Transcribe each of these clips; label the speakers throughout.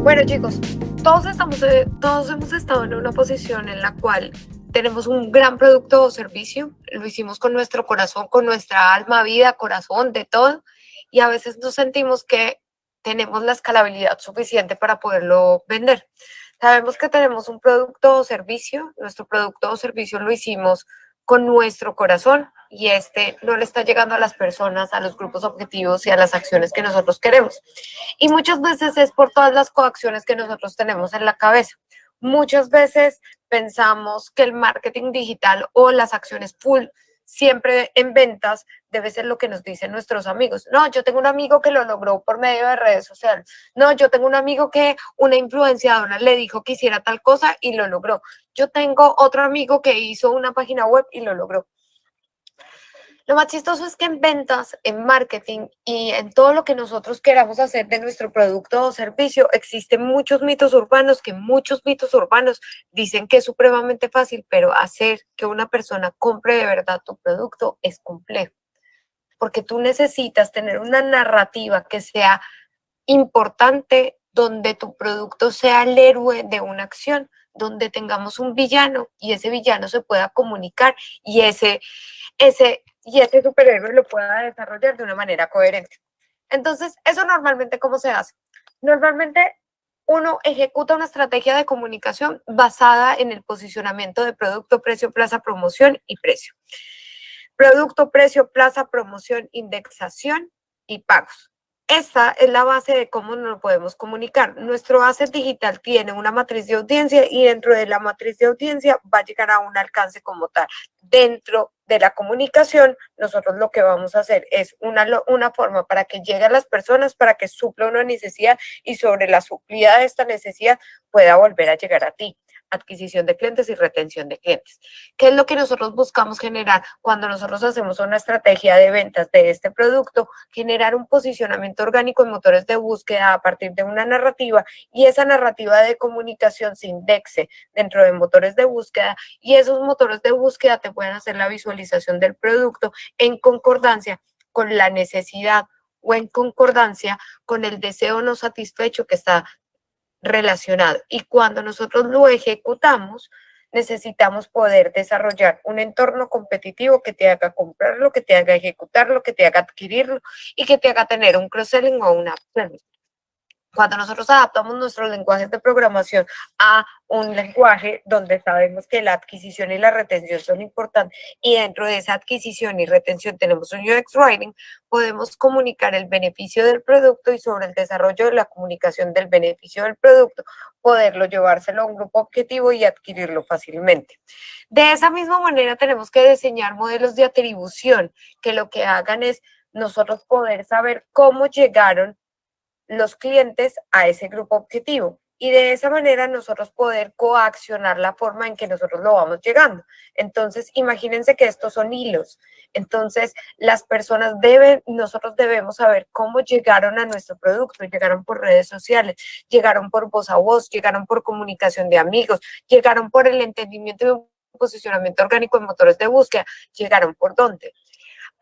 Speaker 1: Bueno, chicos, todos hemos estado en una posición en la cual tenemos un gran producto o servicio, lo hicimos con nuestro corazón, con nuestra alma, vida, corazón, de todo, y a veces nos sentimos que tenemos la escalabilidad suficiente para poderlo vender. Sabemos que tenemos un producto o servicio, nuestro producto o servicio lo hicimos con nuestro corazón y este no le está llegando a las personas, a los grupos objetivos y a las acciones que nosotros queremos. Y muchas veces es por todas las coacciones que nosotros tenemos en la cabeza. Muchas veces pensamos que el marketing digital o las acciones full siempre en ventas debe ser lo que nos dicen nuestros amigos. No, yo tengo un amigo que lo logró por medio de redes sociales. No, yo tengo un amigo que una influenciadora le dijo que hiciera tal cosa y lo logró. Yo tengo otro amigo que hizo una página web y lo logró. Lo más chistoso es que en ventas, en marketing y en todo lo que nosotros queramos hacer de nuestro producto o servicio, existen muchos mitos urbanos que muchos mitos urbanos dicen que es supremamente fácil, pero hacer que una persona compre de verdad tu producto es complejo, porque tú necesitas tener una narrativa que sea importante, donde tu producto sea el héroe de una acción, donde tengamos un villano y ese villano se pueda comunicar y ese superhéroe lo pueda desarrollar de una manera coherente. Entonces, ¿eso normalmente cómo se hace? Normalmente uno ejecuta una estrategia de comunicación basada en el posicionamiento de producto, precio, plaza, promoción y precio. Producto, precio, plaza, promoción, indexación y pagos. Esta es la base de cómo nos podemos comunicar. Nuestro asset digital tiene una matriz de audiencia y dentro de la matriz de audiencia va a llegar a un alcance como tal. Dentro de la comunicación, nosotros lo que vamos a hacer es una forma para que llegue a las personas, para que supla una necesidad y sobre la suplida de esta necesidad pueda volver a llegar a ti. Adquisición de clientes y retención de clientes. ¿Qué es lo que nosotros buscamos generar cuando nosotros hacemos una estrategia de ventas de este producto? Generar un posicionamiento orgánico en motores de búsqueda a partir de una narrativa y esa narrativa de comunicación se indexe dentro de motores de búsqueda y esos motores de búsqueda te pueden hacer la visualización del producto en concordancia con la necesidad o en concordancia con el deseo no satisfecho que está relacionado. Y cuando nosotros lo ejecutamos, necesitamos poder desarrollar un entorno competitivo que te haga comprarlo, que te haga ejecutarlo, que te haga adquirirlo y que te haga tener un cross-selling o una upselling. Cuando nosotros adaptamos nuestros lenguajes de programación a un lenguaje donde sabemos que la adquisición y la retención son importantes y dentro de esa adquisición y retención tenemos un UX Writing, podemos comunicar el beneficio del producto y sobre el desarrollo de la comunicación del beneficio del producto, poderlo llevárselo a un grupo objetivo y adquirirlo fácilmente. De esa misma manera tenemos que diseñar modelos de atribución que lo que hagan es nosotros poder saber cómo llegaron los clientes a ese grupo objetivo y de esa manera nosotros poder coaccionar la forma en que nosotros lo vamos llegando. Entonces, imagínense que estos son hilos. Entonces, las personas nosotros debemos saber cómo llegaron a nuestro producto. Llegaron por redes sociales, llegaron por voz a voz, llegaron por comunicación de amigos, llegaron por el entendimiento de un posicionamiento orgánico en motores de búsqueda, llegaron por dónde,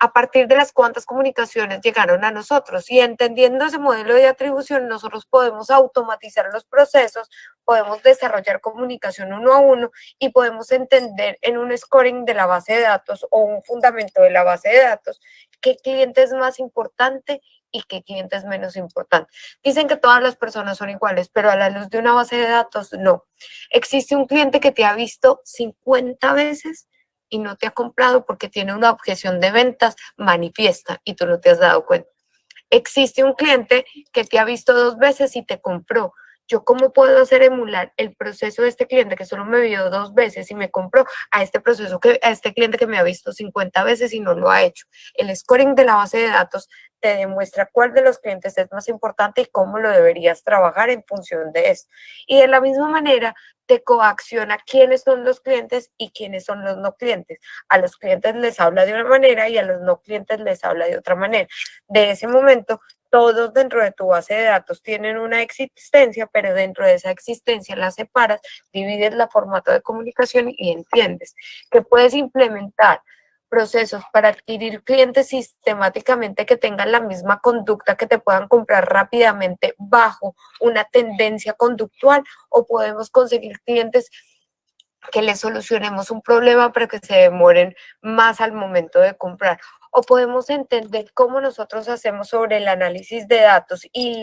Speaker 1: a partir de las cuantas comunicaciones llegaron a nosotros y entendiendo ese modelo de atribución nosotros podemos automatizar los procesos, podemos desarrollar comunicación uno a uno y podemos entender en un scoring de la base de datos o un fundamento de la base de datos qué cliente es más importante y qué cliente es menos importante. Dicen que todas las personas son iguales, pero a la luz de una base de datos, no. Existe un cliente que te ha visto 50 veces y no te ha comprado porque tiene una objeción de ventas manifiesta y tú no te has dado cuenta. Existe un cliente que te ha visto 2 veces y te compró. ¿Yo cómo puedo hacer emular el proceso de este cliente que solo me vio 2 veces y me compró a este proceso a este cliente que me ha visto 50 veces y no lo ha hecho? El scoring de la base de datos te demuestra cuál de los clientes es más importante y cómo lo deberías trabajar en función de eso. Y de la misma manera, te coacciona quiénes son los clientes y quiénes son los no clientes. A los clientes les habla de una manera y a los no clientes les habla de otra manera. De ese momento, todos dentro de tu base de datos tienen una existencia, pero dentro de esa existencia la separas, divides la formato de comunicación y entiendes que puedes implementar procesos para adquirir clientes sistemáticamente que tengan la misma conducta, que te puedan comprar rápidamente bajo una tendencia conductual, o podemos conseguir clientes que les solucionemos un problema pero que se demoren más al momento de comprar. O podemos entender cómo nosotros hacemos sobre el análisis de datos y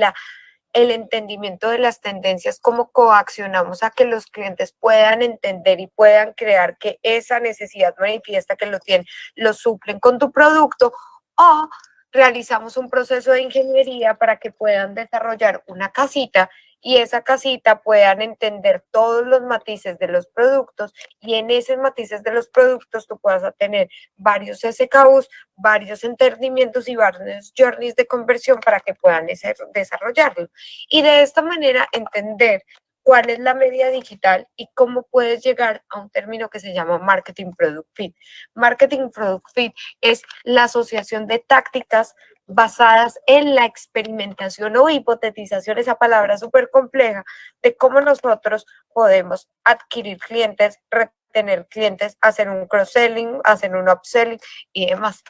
Speaker 1: el entendimiento de las tendencias, cómo coaccionamos a que los clientes puedan entender y puedan crear que esa necesidad manifiesta que lo tienen, lo suplen con tu producto, o realizamos un proceso de ingeniería para que puedan desarrollar una casita y esa casita puedan entender todos los matices de los productos, y en esos matices de los productos tú puedas tener varios SKUs, varios entendimientos y varios journeys de conversión para que puedan desarrollarlo. Y de esta manera entender cuál es la media digital y cómo puedes llegar a un término que se llama Marketing Product Fit. Marketing Product Fit es la asociación de tácticas basadas en la experimentación o hipotetización, esa palabra súper compleja, de cómo nosotros podemos adquirir clientes, retener clientes, hacer un cross-selling, hacer un upselling y demás.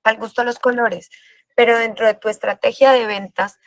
Speaker 1: Al gusto de los colores, pero dentro de tu estrategia de ventas,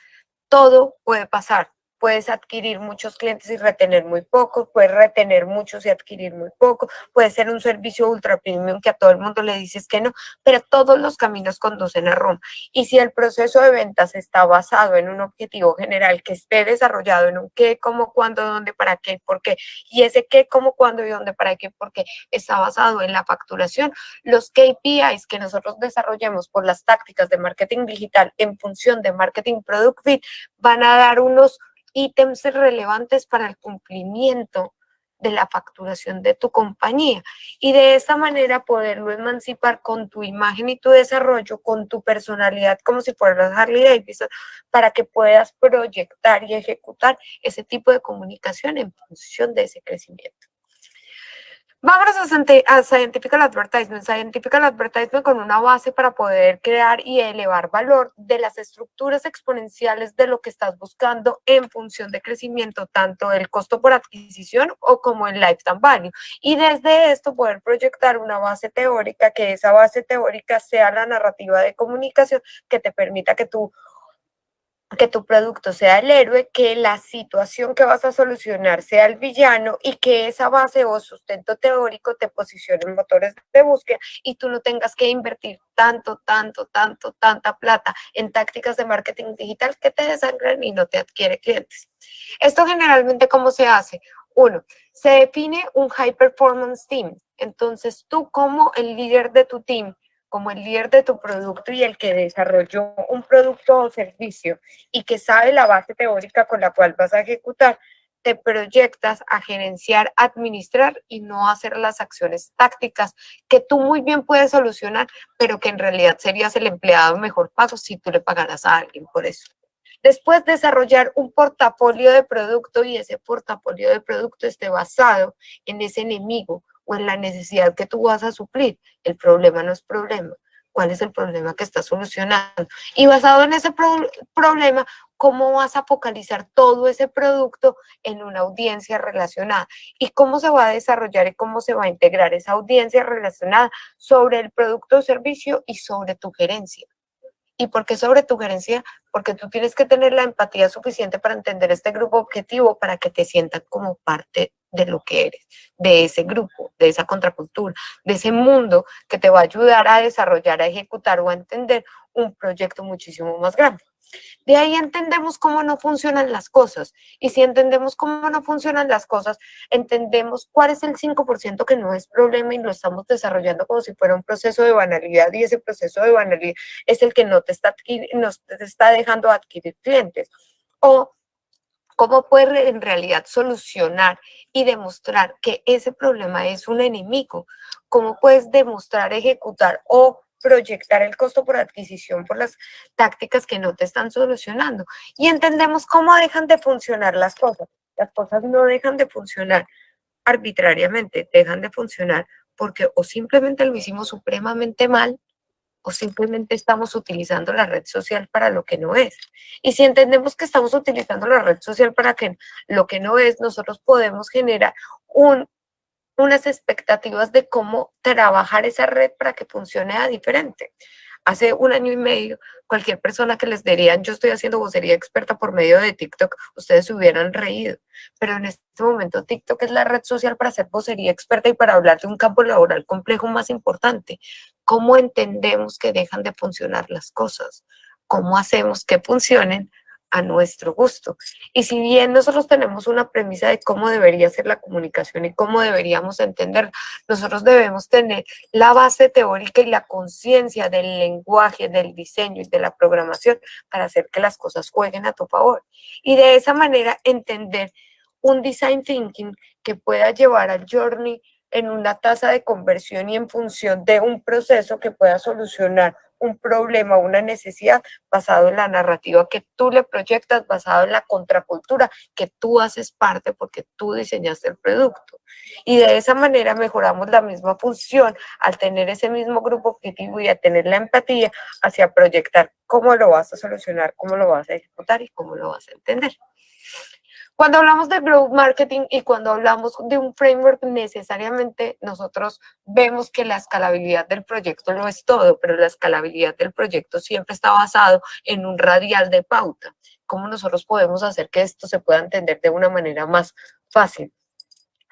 Speaker 1: todo puede pasar. Puedes adquirir muchos clientes y retener muy pocos, puedes retener muchos y adquirir muy poco, puede ser un servicio ultra premium que a todo el mundo le dices que no, pero todos los caminos conducen a Roma. Y si el proceso de ventas está basado en un objetivo general que esté desarrollado en un qué, cómo, cuándo, dónde, para qué, por qué, y ese qué, cómo, cuándo y dónde, para qué, por qué está basado en la facturación, los KPIs que nosotros desarrollemos por las tácticas de marketing digital en función de Marketing Product Fit van a dar unos ítems relevantes para el cumplimiento de la facturación de tu compañía, y de esta manera poderlo emancipar con tu imagen y tu desarrollo, con tu personalidad como si fueras Harley Davidson, para que puedas proyectar y ejecutar ese tipo de comunicación en función de ese crecimiento. Vámonos a Scientific Advertisement. Scientific Advertisement con una base para poder crear y elevar valor de las estructuras exponenciales de lo que estás buscando en función de crecimiento, tanto el costo por adquisición o como el lifetime value. Y desde esto poder proyectar una base teórica, que esa base teórica sea la narrativa de comunicación que te permita que tu producto sea el héroe, que la situación que vas a solucionar sea el villano, y que esa base o sustento teórico te posicione en motores de búsqueda y tú no tengas que invertir tanta plata en tácticas de marketing digital que te desangran y no te adquiere clientes. Esto generalmente, ¿cómo se hace? Uno, se define un high performance team. Entonces tú, como el líder de tu team, como el líder de tu producto y el que desarrolló un producto o servicio y que sabe la base teórica con la cual vas a ejecutar, te proyectas a gerenciar, administrar y no hacer las acciones tácticas que tú muy bien puedes solucionar, pero que en realidad serías el empleado mejor pago si tú le pagaras a alguien por eso. Después, desarrollar un portafolio de producto, y ese portafolio de producto esté basado en ese enemigo o en la necesidad que tú vas a suplir. El problema no es problema. ¿Cuál es el problema que estás solucionando? Y basado en ese problema, ¿cómo vas a focalizar todo ese producto en una audiencia relacionada? ¿Y cómo se va a desarrollar y cómo se va a integrar esa audiencia relacionada sobre el producto o servicio y sobre tu gerencia? ¿Y por qué sobre tu gerencia? Porque tú tienes que tener la empatía suficiente para entender este grupo objetivo, para que te sientas como parte de lo que eres, de ese grupo, de esa contracultura, de ese mundo que te va a ayudar a desarrollar, a ejecutar o a entender un proyecto muchísimo más grande. De ahí entendemos cómo no funcionan las cosas. Y si entendemos cómo no funcionan las cosas, entendemos cuál es el 5% que no es problema y lo estamos desarrollando como si fuera un proceso de banalidad, y ese proceso de banalidad es el que no te está dejando adquirir clientes. O cómo puedes en realidad solucionar y demostrar que ese problema es un enemigo. Cómo puedes demostrar, ejecutar o proyectar el costo por adquisición por las tácticas que no te están solucionando. Y entendemos cómo dejan de funcionar las cosas. Las cosas no dejan de funcionar arbitrariamente, dejan de funcionar porque o simplemente lo hicimos supremamente mal, o simplemente estamos utilizando la red social para lo que no es. Y si entendemos que estamos utilizando la red social para lo que no es, nosotros podemos generar unas expectativas de cómo trabajar esa red para que funcione diferente. Hace 1 año y medio, cualquier persona que les dirían yo estoy haciendo vocería experta por medio de TikTok, ustedes se hubieran reído. Pero en este momento TikTok es la red social para hacer vocería experta y para hablar de un campo laboral complejo más importante. ¿Cómo entendemos que dejan de funcionar las cosas? ¿Cómo hacemos que funcionen a nuestro gusto? Y si bien nosotros tenemos una premisa de cómo debería ser la comunicación y cómo deberíamos entender, nosotros debemos tener la base teórica y la conciencia del lenguaje, del diseño y de la programación para hacer que las cosas jueguen a tu favor. Y de esa manera entender un design thinking que pueda llevar al journey en una tasa de conversión y en función de un proceso que pueda solucionar un problema, una necesidad basado en la narrativa que tú le proyectas, basado en la contracultura que tú haces parte porque tú diseñaste el producto. Y de esa manera mejoramos la misma función al tener ese mismo grupo objetivo y a tener la empatía hacia proyectar cómo lo vas a solucionar, cómo lo vas a ejecutar y cómo lo vas a entender. Cuando hablamos de growth marketing y cuando hablamos de un framework, necesariamente nosotros vemos que la escalabilidad del proyecto no es todo, pero la escalabilidad del proyecto siempre está basado en un radial de pauta. ¿Cómo nosotros podemos hacer que esto se pueda entender de una manera más fácil?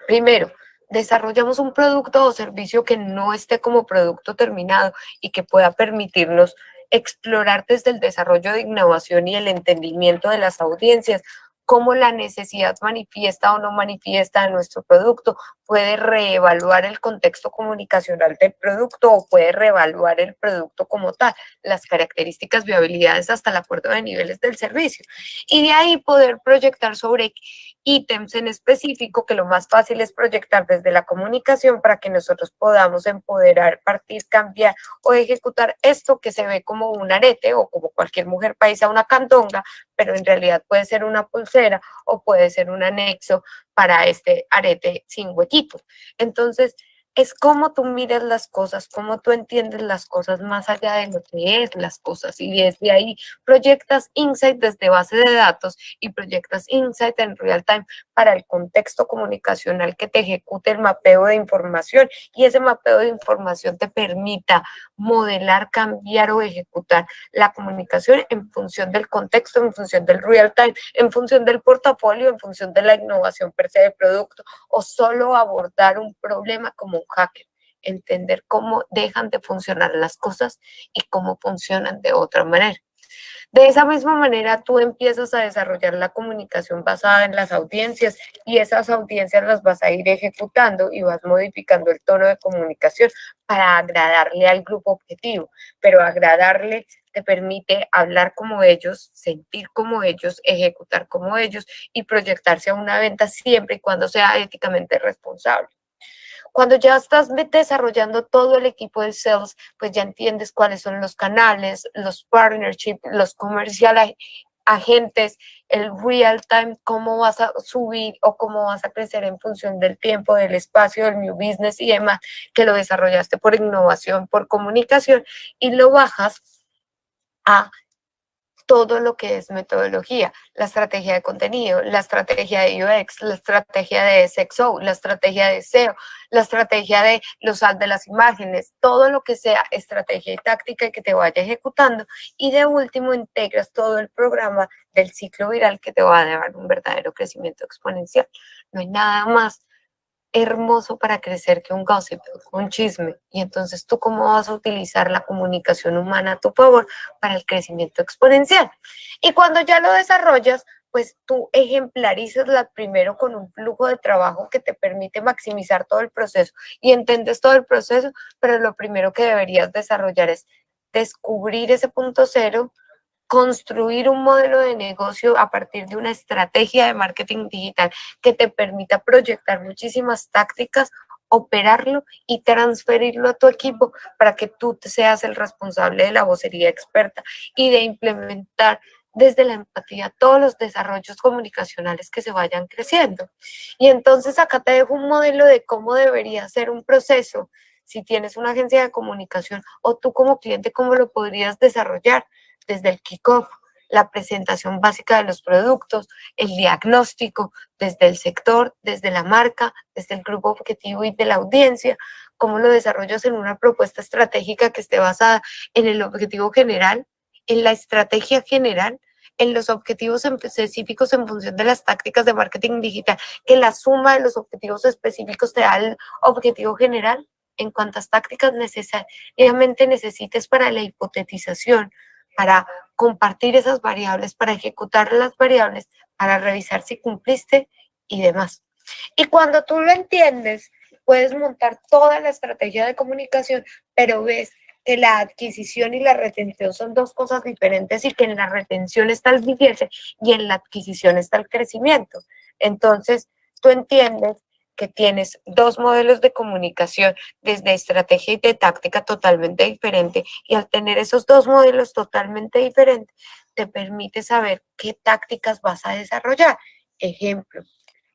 Speaker 1: Primero, desarrollamos un producto o servicio que no esté como producto terminado y que pueda permitirnos explorar desde el desarrollo de innovación y el entendimiento de las audiencias cómo la necesidad manifiesta o no manifiesta de nuestro producto, puede reevaluar el contexto comunicacional del producto o puede reevaluar el producto como tal, las características, viabilidades hasta el acuerdo de niveles del servicio. Y de ahí poder proyectar sobre ítems en específico, que lo más fácil es proyectar desde la comunicación para que nosotros podamos empoderar, partir, cambiar o ejecutar esto que se ve como un arete o como cualquier mujer paisa una candonga, pero en realidad puede ser una pulsera o puede ser un anexo para este arete sin huequitos. Entonces, es cómo tú miras las cosas, cómo tú entiendes las cosas más allá de lo que es las cosas. Y desde ahí proyectas insight desde base de datos y proyectas insight en real time para el contexto comunicacional que te ejecute el mapeo de información y ese mapeo de información te permita modelar, cambiar o ejecutar la comunicación en función del contexto, en función del real time, en función del portafolio, en función de la innovación per se del producto o solo abordar un problema como un hacker, entender cómo dejan de funcionar las cosas y cómo funcionan de otra manera. De esa misma manera, tú empiezas a desarrollar la comunicación basada en las audiencias y esas audiencias las vas a ir ejecutando y vas modificando el tono de comunicación para agradarle al grupo objetivo, pero agradarle te permite hablar como ellos, sentir como ellos, ejecutar como ellos y proyectarse a una venta siempre y cuando sea éticamente responsable. Cuando ya estás desarrollando todo el equipo de sales, pues ya entiendes cuáles son los canales, los partnerships, los comercial agentes, el real time, cómo vas a subir o cómo vas a crecer en función del tiempo, del espacio, del new business y demás, que lo desarrollaste por innovación, por comunicación y lo bajas a todo lo que es metodología, la estrategia de contenido, la estrategia de UX, la estrategia de SEO, la estrategia de SEO, la estrategia de los alt de las imágenes, todo lo que sea estrategia y táctica que te vaya ejecutando y de último integras todo el programa del ciclo viral que te va a dar un verdadero crecimiento exponencial. No hay nada más hermoso para crecer que un gossip, un chisme. Y entonces, ¿tú cómo vas a utilizar la comunicación humana a tu favor para el crecimiento exponencial? Y cuando ya lo desarrollas, pues tú ejemplarizas la primero con un flujo de trabajo que te permite maximizar todo el proceso y entiendes todo el proceso, pero lo primero que deberías desarrollar es descubrir ese punto cero, construir un modelo de negocio a partir de una estrategia de marketing digital que te permita proyectar muchísimas tácticas, operarlo y transferirlo a tu equipo para que tú seas el responsable de la vocería experta y de implementar desde la empatía todos los desarrollos comunicacionales que se vayan creciendo. Y entonces acá te dejo un modelo de cómo debería ser un proceso si tienes una agencia de comunicación o tú como cliente, cómo lo podrías desarrollar desde el kickoff. la presentación básica de los productos, el diagnóstico desde el sector, desde la marca, desde el grupo objetivo y de la audiencia, cómo lo desarrollas en una propuesta estratégica que esté basada en el objetivo general, en la estrategia general, en los objetivos específicos en función de las tácticas de marketing digital, que la suma de los objetivos específicos te da el objetivo general, en cuántas tácticas necesariamente necesites para la hipotetización, para compartir esas variables, para ejecutar las variables, para revisar si cumpliste y demás. Y cuando tú lo entiendes, puedes montar toda la estrategia de comunicación, pero ves que la adquisición y la retención son dos cosas diferentes y que en la retención está el billete y en la adquisición está el crecimiento. Entonces, tú entiendes que tienes dos modelos de comunicación desde estrategia y de táctica totalmente diferente, y al tener esos dos modelos totalmente diferentes, te permite saber qué tácticas vas a desarrollar. Ejemplo,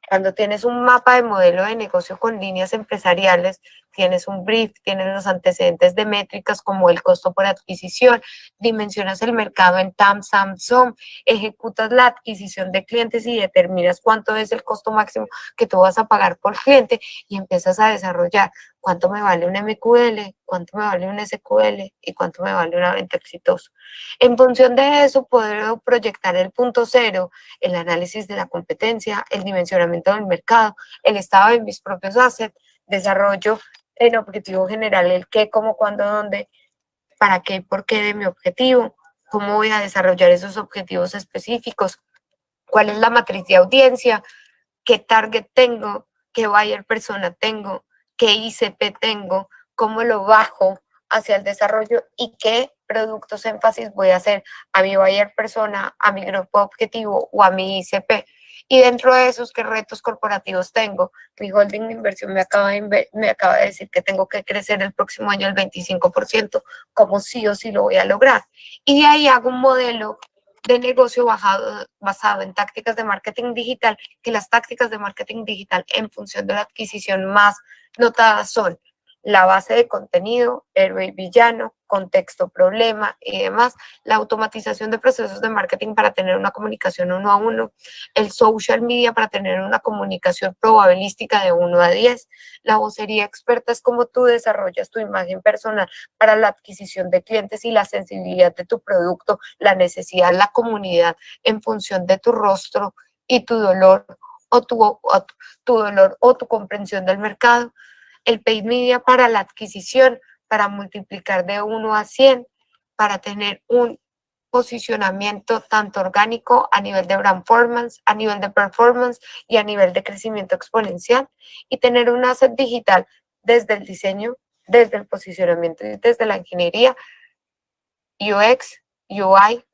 Speaker 1: cuando tienes un mapa de modelo de negocio con líneas empresariales, tienes un brief, tienes los antecedentes de métricas como el costo por adquisición, dimensionas el mercado en TAM, SAM, SOM, ejecutas la adquisición de clientes y determinas cuánto es el costo máximo que tú vas a pagar por cliente y empiezas a desarrollar cuánto me vale un MQL, cuánto me vale un SQL y cuánto me vale una venta exitosa. En función de eso, puedo proyectar el punto cero, el análisis de la competencia, el dimensionamiento del mercado, el estado de mis propios assets, desarrollo en objetivo general, el qué, cómo, cuándo, dónde, para qué y por qué de mi objetivo, cómo voy a desarrollar esos objetivos específicos, cuál es la matriz de audiencia, qué target tengo, qué buyer persona tengo, qué ICP tengo, cómo lo bajo hacia el desarrollo y qué productos énfasis voy a hacer a mi buyer persona, a mi grupo objetivo o a mi ICP. Y dentro de esos, ¿qué retos corporativos tengo? Mi holding de inversión me acaba de decir que tengo que crecer el próximo año el 25%, como sí o sí lo voy a lograr. Y de ahí hago un modelo de negocio basado en tácticas de marketing digital, que las tácticas de marketing digital en función de la adquisición más notadas son la base de contenido, héroe y villano, contexto, problema y demás, la automatización de procesos de marketing para tener una comunicación 1 a 1, el social media para tener una comunicación probabilística de 1 a 10, la vocería experta es como tú desarrollas tu imagen personal para la adquisición de clientes y la sensibilidad de tu producto, la necesidad, la comunidad en función de tu rostro y tu dolor o tu dolor o tu comprensión del mercado, el paid media para la adquisición, para multiplicar de 1 a 100, para tener un posicionamiento tanto orgánico a nivel de brand performance, a nivel de performance y a nivel de crecimiento exponencial, y tener un asset digital desde el diseño, desde el posicionamiento y desde la ingeniería, UX, UI,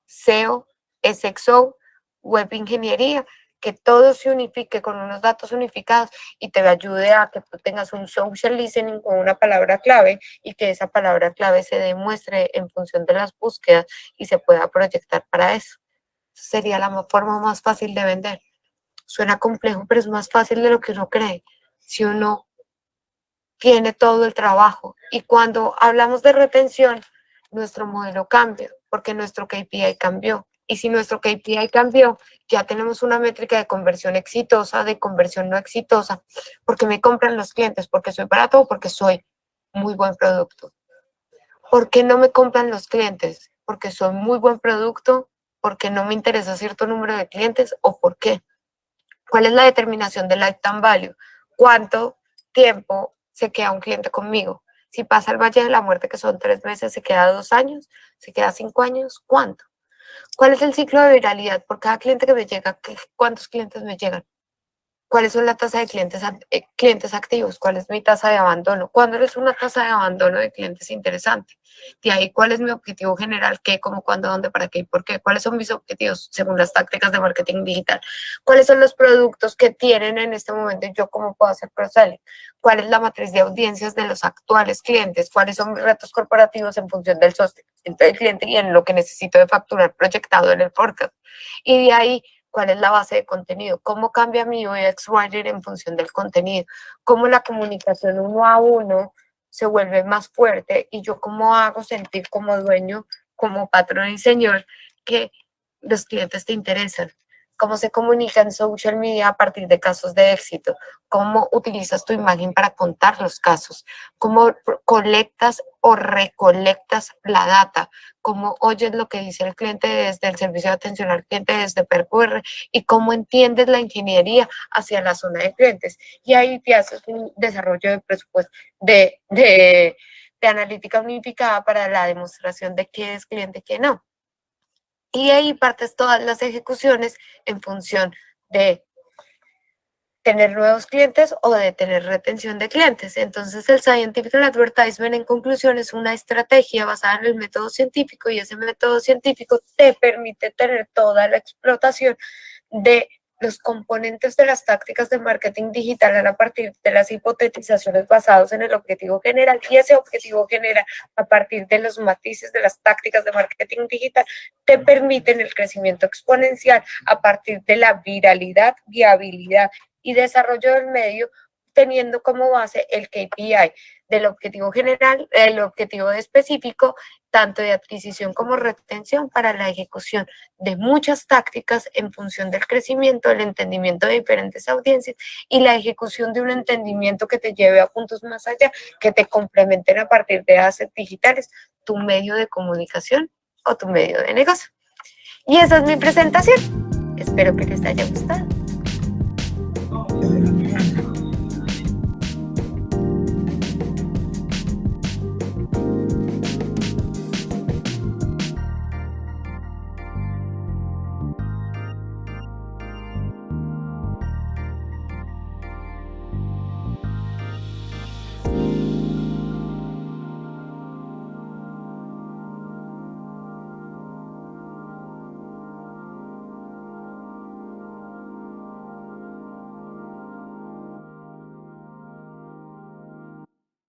Speaker 1: SEO, SXO, web ingeniería, que todo se unifique con unos datos unificados y te ayude a que tú tengas un social listening con una palabra clave y que esa palabra clave se demuestre en función de las búsquedas y se pueda proyectar para eso. Sería la forma más fácil de vender. Suena complejo, pero es más fácil de lo que uno cree. Si uno tiene todo el trabajo. Y cuando hablamos de retención, nuestro modelo cambia, porque nuestro KPI cambió. Y si nuestro KPI cambió, ya tenemos una métrica de conversión exitosa, de conversión no exitosa, porque me compran los clientes, porque soy barato o porque soy muy buen producto. ¿Por qué no me compran los clientes? Porque soy muy buen producto, porque no me interesa cierto número de clientes o por qué. ¿Cuál es la determinación del lifetime value? ¿Cuánto tiempo se queda un cliente conmigo? Si pasa el valle de la muerte, que son 3 meses, ¿se queda 2 años? ¿Se queda 5 años? ¿Cuánto? ¿Cuál es el ciclo de viralidad? Por cada cliente que me llega, ¿cuántos clientes me llegan? ¿Cuáles son la tasa de clientes activos? ¿Cuál es mi tasa de abandono? ¿Cuándo es una tasa de abandono de clientes interesante? De ahí, ¿cuál es mi objetivo general? ¿Qué, cómo, cuándo, dónde, para qué y por qué? ¿Cuáles son mis objetivos según las tácticas de marketing digital? ¿Cuáles son los productos que tienen en este momento y yo cómo puedo hacer cross-selling? ¿Cuál es la matriz de audiencias de los actuales clientes? ¿Cuáles son mis retos corporativos en función del sostenimiento del cliente y en lo que necesito de facturar proyectado en el forecast? Y de ahí, ¿cuál es la base de contenido? ¿Cómo cambia mi UX Writer en función del contenido? ¿Cómo la comunicación 1 a 1 se vuelve más fuerte? Y yo cómo hago sentir como dueño, como patrón y señor, que los clientes te interesan, cómo se comunica en social media a partir de casos de éxito, cómo utilizas tu imagen para contar los casos, cómo colectas o recolectas la data, cómo oyes lo que dice el cliente desde el servicio de atención al cliente, desde PRQR, y cómo entiendes la ingeniería hacia la zona de clientes. Y ahí te haces un desarrollo de presupuesto, de analítica unificada para la demostración de qué es cliente y qué no. Y ahí partes todas las ejecuciones en función de tener nuevos clientes o de tener retención de clientes. Entonces, el Scientific Advertisement, en conclusión, es una estrategia basada en el método científico, y ese método científico te permite tener toda la explotación de los componentes de las tácticas de marketing digital a partir de las hipotetizaciones basadas en el objetivo general, y ese objetivo general, a partir de los matices de las tácticas de marketing digital, te permiten el crecimiento exponencial a partir de la viralidad, viabilidad y desarrollo del medio, teniendo como base el KPI del objetivo general, el objetivo específico, tanto de adquisición como retención, para la ejecución de muchas tácticas en función del crecimiento, el entendimiento de diferentes audiencias y la ejecución de un entendimiento que te lleve a puntos más allá, que te complementen a partir de assets digitales, tu medio de comunicación o tu medio de negocio. Y esa es mi presentación. Espero que les haya gustado.